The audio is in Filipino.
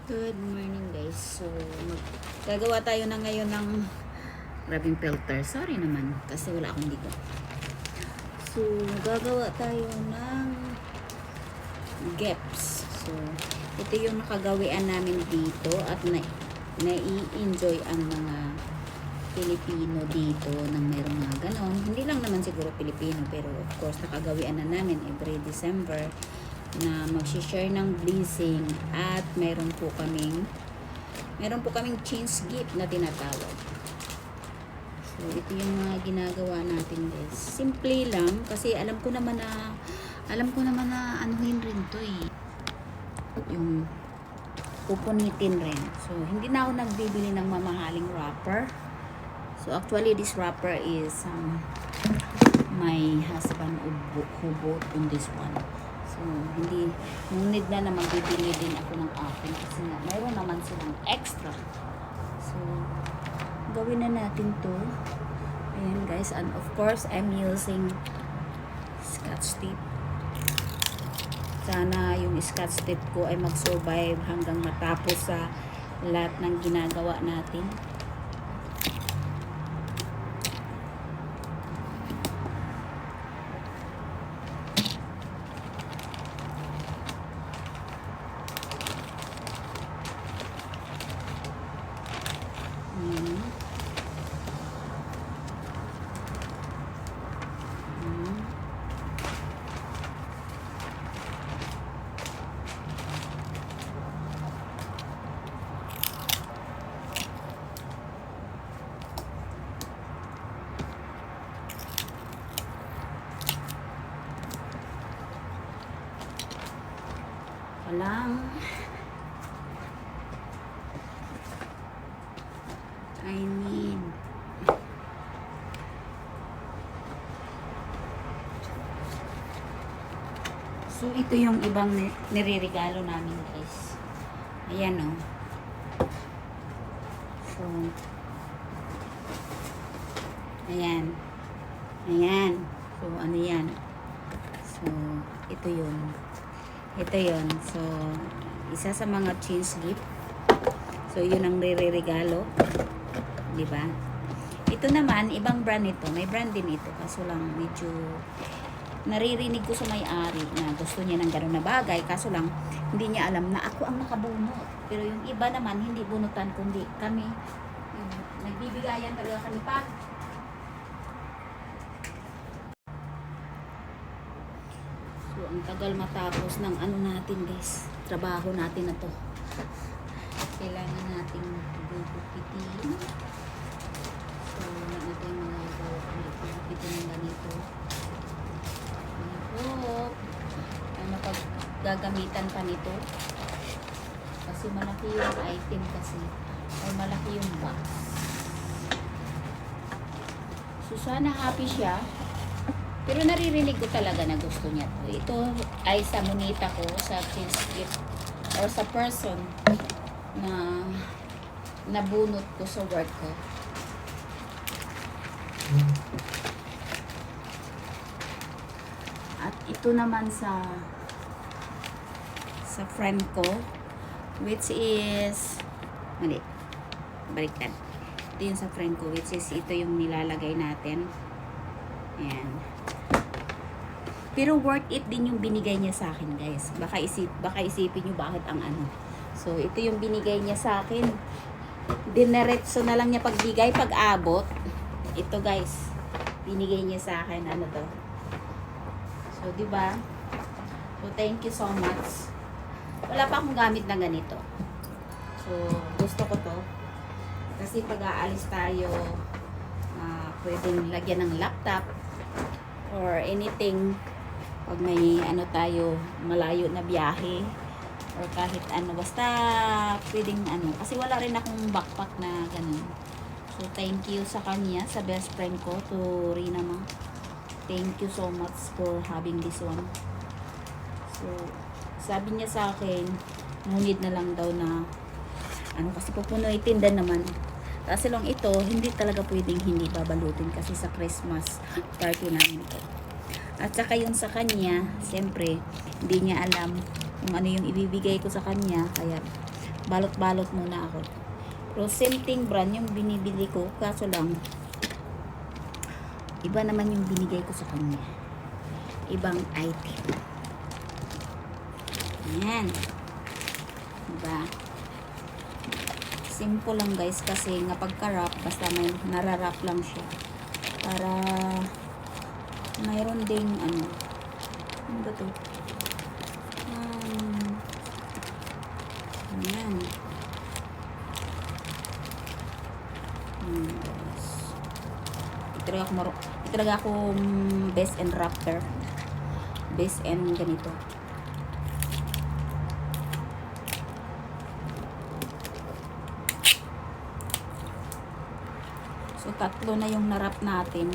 Good morning guys. So, gagawa tayo na ngayon ng grabing filter. Sorry naman kasi wala akong dito. So, gagawa tayo ng gaps. So, ito yung nakagawian namin dito at nai-enjoy ang mga Pilipino dito nang mayroong mga ganon. Hindi lang naman siguro Pilipino pero of course nakagawian na namin every December na mag-share ng blessing at meron po kaming change gift na tinatawag. So ito yung mga ginagawa natin guys. Simple lang kasi alam ko naman na anuhin rin to yung pupunitin rin. So hindi na ako nagbibili ng mamahaling wrapper. So actually this wrapper is my husband who bought on this one. So, hindi, need na magbibili din ako ng akin kasi nga, mayroon naman silang extra. So, gawin na natin to. Ayan guys, and of course, I'm using Scotch tape. Sana yung Scotch tape ko ay mag-survive hanggang matapos sa lahat ng ginagawa natin. Walang I need so ito yung ibang nireregalo namin guys. Ayan o. So ayan. So ano yan? So ito yun. So isa sa mga change gift. So yun ang nireregalo, di ba? Ito naman ibang brand ito, may brand din ito kaso lang medyo naririnig ko sa may-ari na gusto niya ng gano'n na bagay kaso lang hindi niya alam na ako ang nakabunot. Pero yung iba naman hindi bunutan kundi kami nagbibigayan talaga kami pag so ang tagal matapos ng ano natin guys, trabaho natin na to. Kailangan natin gugupitin. So, ito yung mga gugupitin ng ganito. Ano pag gagamitan pa nito? Kasi malaki yung item kasi. Or malaki yung box. So, sana happy siya. Pero naririnig ko talaga na gusto niya to. Ito ay sa monita ko, sa change gift, or sa person na nabunot ko sa work ko. At ito naman sa friend ko, which is baliktad. Ito yung sa friend ko, which is ito yung nilalagay natin. Ayan. Pero worth it din yung binigay niya sa akin, guys. Baka isipin niyo bakit ang ano. So, ito yung binigay niya sa akin. Dineretso na lang niya pagbigay, pag-abot. Ito, guys. Binigay niya sa akin. Ano to? So, di ba? So, thank you so much. Wala pa akong gamit na ganito. So, gusto ko to. Kasi pag aalis tayo, pwedeng lagyan ng laptop or anything. Pag may ano tayo, malayo na biyahe or kahit ano, basta pwedeng ano. Kasi wala rin akong backpack na ganun. So, thank you sa kanya, sa best friend ko, to Rina Ma. Thank you so much for having this one. So, sabi niya sa akin, ngunit na lang daw na ano kasi pupunoy tinda naman. Kasi lang ito, hindi talaga pwedeng hindi babalutin kasi sa Christmas party namin ito. At saka yung sa kanya, siyempre, hindi niya alam kung ano yung ibibigay ko sa kanya. Kaya balot-balot muna ako. Pero same thing brand yung binibili ko, kaso lang iba naman yung binigay ko sa kanya. Ibang item. Ayan. Diba? Simple lang guys kasi nga pagka-wrap, basta may nararap lang siya. Para mayroon ding ano ba to? Ayan. Guys. Ito talaga ako best and wrapper. Best and ganito. So, tatlo na yung narap natin.